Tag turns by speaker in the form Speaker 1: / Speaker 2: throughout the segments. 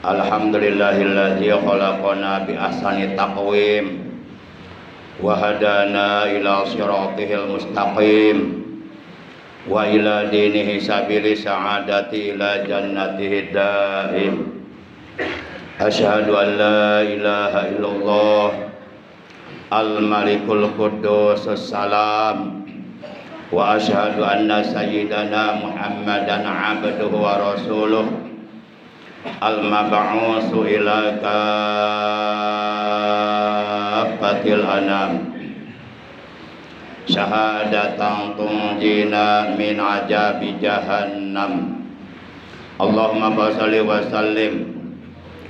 Speaker 1: Alhamdulillahilladzi khalaqana bi ahsani taqwim wa hadana ila sirathil mustaqim wa ila dinihi sabili sa'adati ila jannatihi daim. Asyhadu an la ilaha illallah al-malikul quddus salam wa asyhadu anna sayyidana Muhammadan abduhu wa rasuluh al-mab'usu ila kafatil anam syahadatan tunjina min ajabi jahannam. Allahumma shalli wa sallim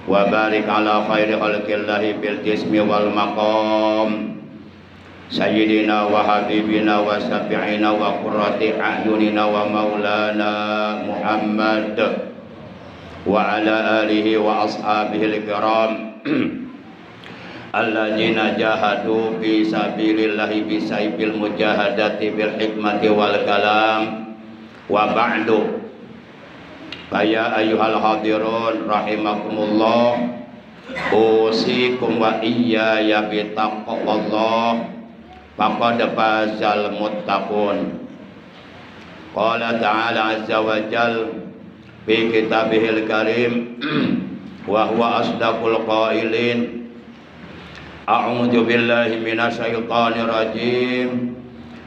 Speaker 1: wa barik ala khairi khalqillahi bil jismi wal maqam sayyidina wa habibina wa syafi'ina wa qurrati a'yunina wa maulana Muhammad wa ala alihi wa ashabihi al-kiram alladzina jahadu fi sabilillahi bi sayfil mujahadati bil hikmati wal kalam wa ba'du. Ya ayyuhal hadirun rahimakumullah, usikum wa iyaya bi taqwallah faqad fazal muttaqun. Qala ta'ala azza wa jalla fi kitabihil karim wa huwa asdaqul qailin a'udzu billahi minasyaitonir rajim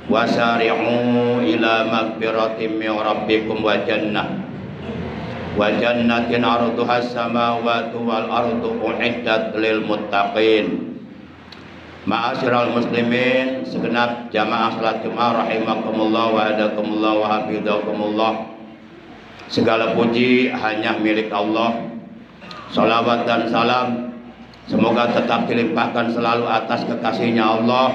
Speaker 1: wasari'u ila magfiratin min rabbikum wa jannatin 'arduhas samawati wal ardu u'iddat lil muttaqin. Ma'asyiral muslimin, segenap jamaah salat Jumat rahimakumullah wa hadakumullah wa hafizakumullah. Segala puji hanya milik Allah. Salawat dan salam semoga tetap dilimpahkan selalu atas kekasihnya Allah,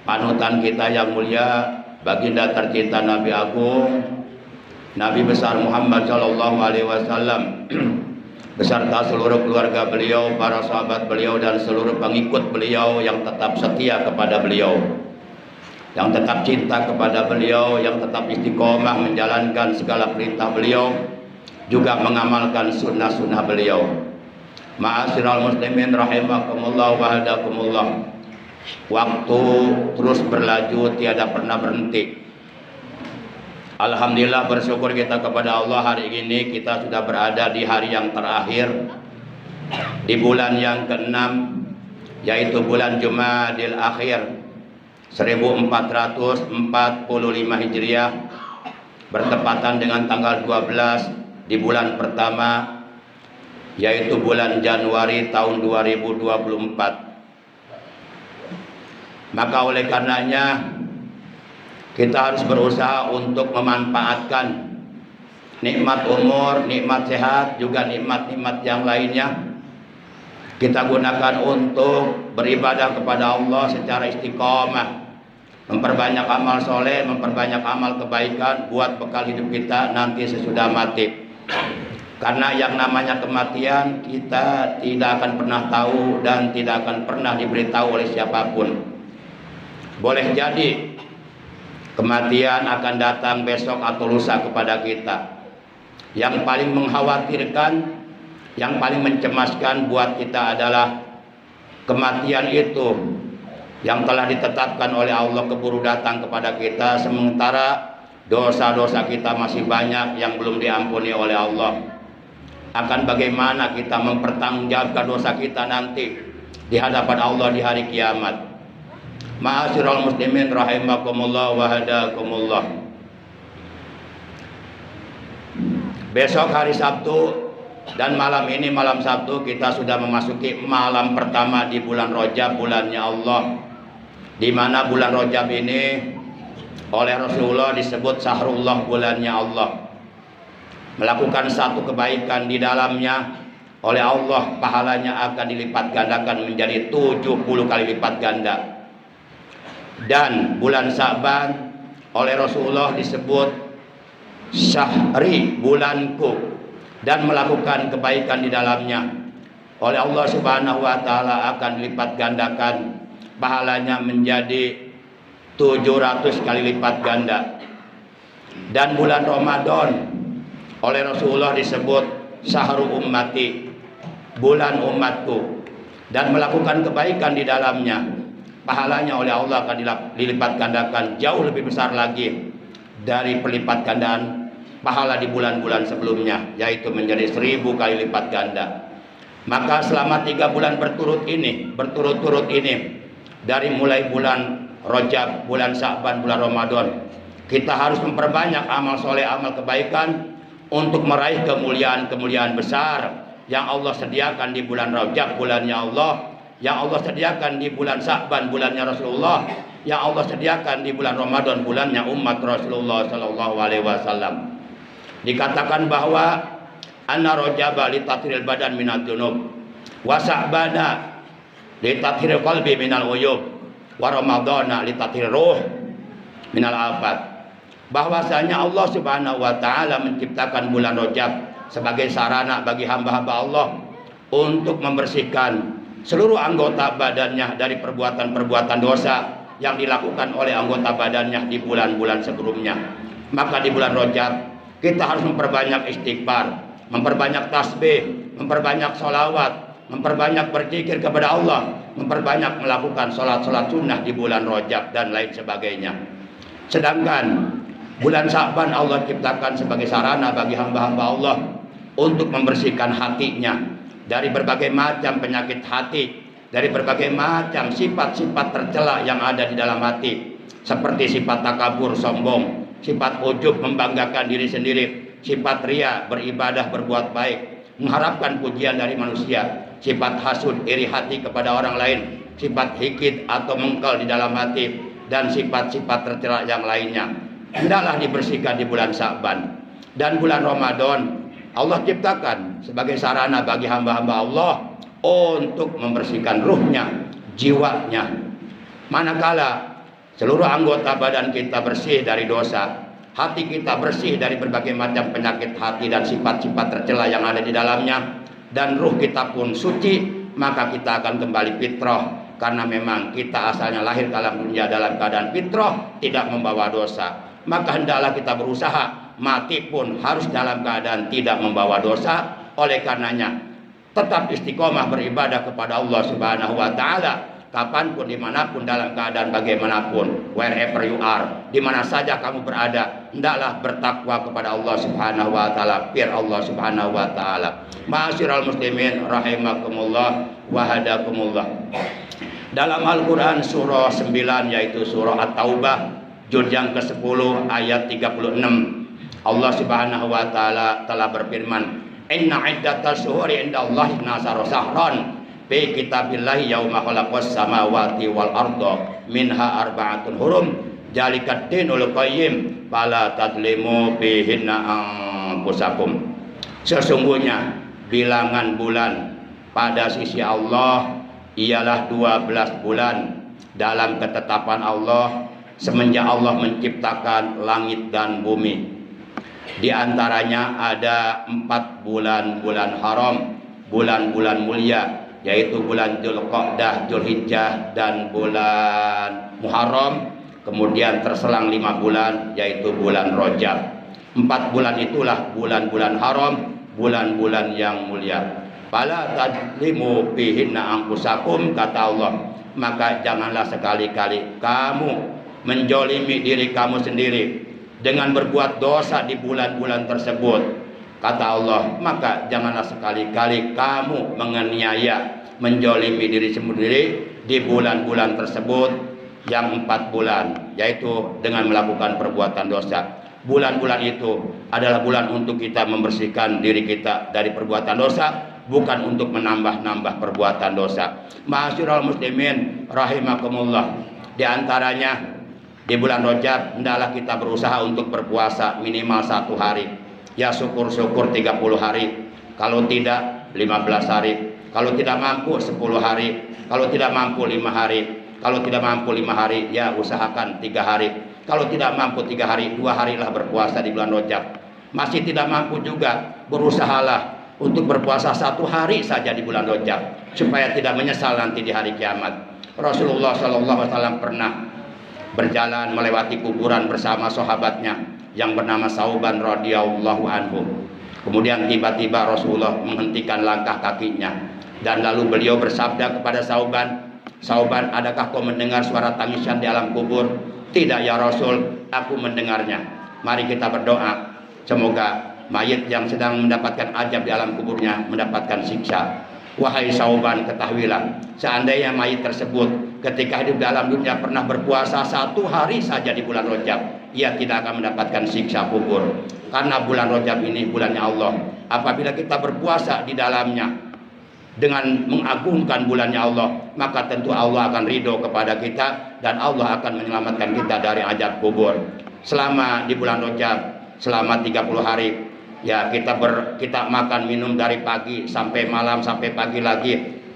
Speaker 1: panutan kita yang mulia, baginda tercinta Nabi Agung, Nabi besar Muhammad sallallahu alaihi wasallam beserta seluruh keluarga beliau, para sahabat beliau dan seluruh pengikut beliau yang tetap setia kepada beliau, yang tetap cinta kepada beliau, yang tetap istiqomah menjalankan segala perintah beliau, juga mengamalkan sunnah-sunnah beliau. Ma'asyiral muslimin rahimakumullah wa hadakumullah. Waktu terus berlanjut, tiada pernah berhenti. Alhamdulillah, bersyukur kita kepada Allah, hari ini kita sudah berada di hari yang terakhir di bulan yang ke-6, yaitu bulan Jumadil Akhir 1445 Hijriah, bertepatan dengan tanggal 12 di bulan pertama, yaitu bulan Januari tahun 2024. Maka oleh karenanya kita harus berusaha untuk memanfaatkan nikmat umur, nikmat sehat, juga nikmat-nikmat yang lainnya. Kita gunakan untuk beribadah kepada Allah secara istiqomah, memperbanyak amal soleh, memperbanyak amal kebaikan buat bekal hidup kita nanti sesudah mati. Karena yang namanya kematian kita tidak akan pernah tahu dan tidak akan pernah diberitahu oleh siapapun. Boleh jadi kematian akan datang besok atau lusa kepada kita. Yang paling mengkhawatirkan, yang paling mencemaskan buat kita adalah kematian itu yang telah ditetapkan oleh Allah keburu datang kepada kita, sementara dosa-dosa kita masih banyak yang belum diampuni oleh Allah. Akan bagaimana kita mempertanggungjawabkan dosa kita nanti di hadapan Allah di hari kiamat. Ma'asyiral muslimin rahimakumullah wa hadakumullah. Besok hari Sabtu Dan malam ini malam Sabtu kita sudah memasuki malam pertama di bulan Rajab, bulannya Allah. Di mana bulan Rajab ini oleh Rasulullah disebut Syahrullah, bulannya Allah. Melakukan satu kebaikan di dalamnya oleh Allah, pahalanya akan dilipat gandakan menjadi 70 kali lipat ganda. Dan bulan Sa'ban oleh Rasulullah disebut syahri, bulanku, dan melakukan kebaikan di dalamnya oleh Allah Subhanahu wa taala akan dilipat gandakan pahalanya menjadi 700 kali lipat ganda. Dan bulan Ramadan oleh Rasulullah disebut syahrul ummati, bulan umatku, dan melakukan kebaikan di dalamnya pahalanya oleh Allah akan dilipat gandakan jauh lebih besar lagi dari pelipat gandaan pahala di bulan-bulan sebelumnya, yaitu menjadi 1000 kali lipat ganda. Maka selama 3 bulan berturut-turut ini, dari mulai bulan Rajab, bulan Sa'ban, bulan Ramadan, kita harus memperbanyak amal soleh, amal kebaikan untuk meraih kemuliaan-kemuliaan besar yang Allah sediakan di bulan Rajab, bulannya Allah, yang Allah sediakan di bulan Sa'ban, bulannya Rasulullah, yang Allah sediakan di bulan Ramadan, bulannya umat Rasulullah sallallahu alaihi wasallam. Dikatakan bahwa anna Rajaba li tathiril badan minal junub wa Sa'bana li tathiril qalbi minal uyub wa Ramadana li tathiril ruh minal afat. Bahwasanya Allah Subhanahu wa taala menciptakan bulan Rajab sebagai sarana bagi hamba-hamba Allah untuk membersihkan seluruh anggota badannya dari perbuatan-perbuatan dosa yang dilakukan oleh anggota badannya di bulan-bulan sebelumnya. Maka di bulan Rajab kita harus memperbanyak istighfar, memperbanyak tasbih, memperbanyak sholawat, memperbanyak berzikir kepada Allah, memperbanyak melakukan sholat-sholat sunnah di bulan Rajab dan lain sebagainya. Sedangkan bulan Sa'ban Allah ciptakan sebagai sarana bagi hamba-hamba Allah untuk membersihkan hatinya dari berbagai macam penyakit hati, dari berbagai macam sifat-sifat tercela yang ada di dalam hati, seperti sifat takabur, sombong, sifat ujub, membanggakan diri sendiri, sifat ria, beribadah, berbuat baik, mengharapkan pujian dari manusia, sifat hasud, iri hati kepada orang lain, sifat hikid atau mengkel di dalam hati, dan sifat-sifat tercela yang lainnya. Hendaklah dibersihkan di bulan Sa'ban. Dan bulan Ramadan Allah ciptakan sebagai sarana bagi hamba-hamba Allah untuk membersihkan ruhnya, jiwanya. Manakala seluruh anggota badan kita bersih dari dosa, hati kita bersih dari berbagai macam penyakit hati dan sifat-sifat tercela yang ada di dalamnya, dan ruh kita pun suci, maka kita akan kembali fitrah. Karena memang kita asalnya lahir ke alam dunia dalam keadaan fitrah, tidak membawa dosa. Maka hendaklah kita berusaha mati pun harus dalam keadaan tidak membawa dosa. Oleh karenanya tetap istiqomah beribadah kepada Allah Subhanahu wa taala kapanpun, dimanapun, dalam keadaan bagaimanapun, wherever you are, dimana saja kamu berada, hendaklah bertakwa kepada Allah Subhanahu wa taala, fear Allah Subhanahu wa taala. Ma'asyiral muslimin rahimakumullah wa hadakumullah. Dalam Al-Qur'an surah 9, yaitu surah At-Taubah, juz yang ke-10 ayat 36, Allah Subhanahu wa taala telah berfirman, "Inna iddatas syuhuri indallahi 12 syahran fi kitabillahi yauma khalaqas samawati wal arda minha arba'atun hurum dzalikat dinul qayyim fala tadlimu fihinna anfusakum." Sesungguhnya bilangan bulan pada sisi Allah ialah 12 bulan dalam ketetapan Allah semenjak Allah menciptakan langit dan bumi. Di antaranya ada 4 bulan-bulan haram, bulan-bulan mulia, yaitu bulan Dzulqa'dah, Dzulhijjah, dan bulan Muharram. Kemudian terselang 5 bulan, yaitu bulan Rajab. 4 bulan itulah bulan-bulan haram, bulan-bulan yang mulia. Fala tadlimu fihinna anfusakum, kata Allah, maka janganlah sekali-kali kamu menjolimi diri kamu sendiri dengan berbuat dosa di bulan-bulan tersebut. Kata Allah, maka janganlah sekali-kali kamu menganiaya, menjolimi diri sendiri di bulan-bulan tersebut yang 4 bulan, yaitu dengan melakukan perbuatan dosa. bulan-bulan itu adalah bulan untuk kita membersihkan diri kita dari perbuatan dosa, bukan untuk menambah-nambah perbuatan dosa. Ma'asyiral muslimin rahimakumullah, di antaranya di bulan Rajab hendaklah kita berusaha untuk berpuasa minimal 1 hari. Ya syukur-syukur 30 hari. Kalau tidak 15 hari. Kalau tidak mampu 10 hari. Kalau tidak mampu 5 hari. Kalau tidak mampu 5 hari, ya usahakan 3 hari. Kalau tidak mampu 3 hari, 2 harilah berpuasa di bulan Rajab. Masih tidak mampu juga, berusahalah untuk berpuasa 1 hari saja di bulan Rajab, supaya tidak menyesal nanti di hari kiamat. Rasulullah SAW pernah berjalan melewati kuburan bersama sahabatnya yang bernama Sauban radhiyallahu anhu. Kemudian tiba-tiba Rasulullah menghentikan langkah kakinya dan lalu beliau bersabda kepada Sauban, "Sauban, adakah kau mendengar suara tangisan di alam kubur?" "Tidak ya Rasul, aku mendengarnya." Mari kita berdoa, semoga mayit yang sedang mendapatkan azab di alam kuburnya mendapatkan siksa. Wahai Sauban, ketahuilah, seandainya mayit tersebut ketika hidup dalam dunia pernah berpuasa 1 hari saja di bulan Rajab, ia tidak akan mendapatkan siksa kubur. Karena bulan Rajab ini bulannya Allah. Apabila kita berpuasa di dalamnya dengan mengagungkan bulannya Allah, maka tentu Allah akan ridho kepada kita dan Allah akan menyelamatkan kita dari azab kubur. Selama di bulan Rajab, selama 30 hari, ya kita makan minum dari pagi sampai malam sampai pagi lagi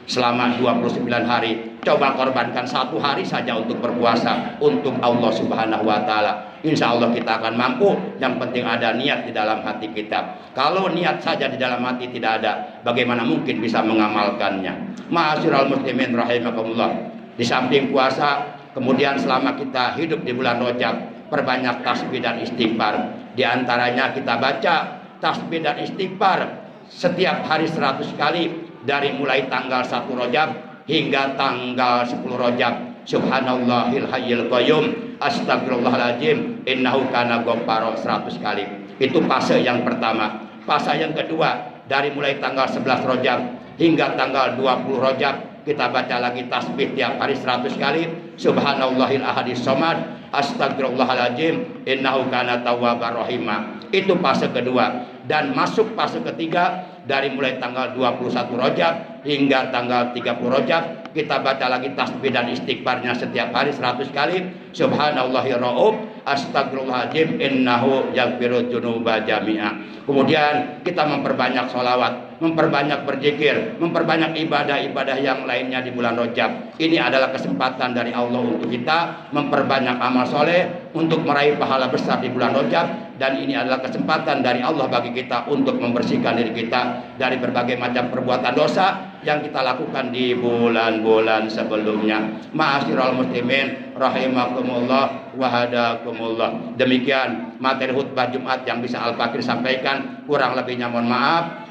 Speaker 1: selama 29 hari. Coba korbankan 1 hari saja untuk berpuasa untuk Allah Subhanahu wa taala. Insya Allah kita akan mampu. Yang penting ada niat di dalam hati kita. Kalau niat saja di dalam hati tidak ada, bagaimana mungkin bisa mengamalkannya? Ma'asyiral muslimin rahimakumullah. Di samping puasa, kemudian selama kita hidup di bulan Rajab, perbanyak tasbih dan istighfar. Di antaranya kita baca tasbih dan istighfar setiap hari 100 kali dari mulai tanggal 1 Rajab hingga tanggal 10 Rajab. Subhanallahil hayyil qayyum, astagfirullahaladzim, innahu kana ghaffara 100 kali. Itu fase yang pertama. Fase yang kedua, dari mulai tanggal 11 Rajab hingga tanggal 20 Rajab, kita baca lagi tasbih tiap hari 100 kali. Subhanallahil ahadis somad, astagfirullahaladzim, innahu kana tawwabar rahima. Itu fase kedua. Dan masuk fase ketiga, dari mulai tanggal 21 Rajab hingga tanggal 30 Rajab, kita baca lagi tasbih dan istighfarnya setiap hari 100 kali. Subhanallahir rauf, astagfirullahaladzim, innahu yaghfirudz dzunuba jami'a. Kemudian kita memperbanyak sholawat, memperbanyak berzikir, memperbanyak ibadah-ibadah yang lainnya di bulan Rajab. Ini adalah kesempatan dari Allah untuk kita memperbanyak amal soleh untuk meraih pahala besar di bulan Rajab. Dan ini adalah kesempatan dari Allah bagi kita untuk membersihkan diri kita dari berbagai macam perbuatan dosa yang kita lakukan di bulan-bulan sebelumnya. Ma'asyiral muslimin rahimakumullah wa hadakumullah. Demikian materi khutbah Jumat yang bisa Al-Fakir sampaikan. Kurang lebihnya mohon maaf.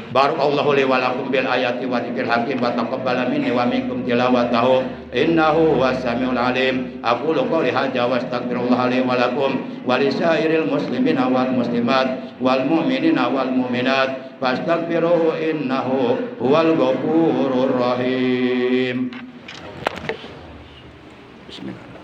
Speaker 1: Barakallahu li wa lakum bil ayati wa dzikril hakim wa taqabbala minni wa minkum tilawatahu innahu was-samiul alim. Aqulu qouli hadza wa astaghfirullah li wa lakum wa lisairil muslimina wal muslimat wal mu'minina wal mu'minat fastaghfiruhu innahu huwal ghafurur rahim. Bismillah.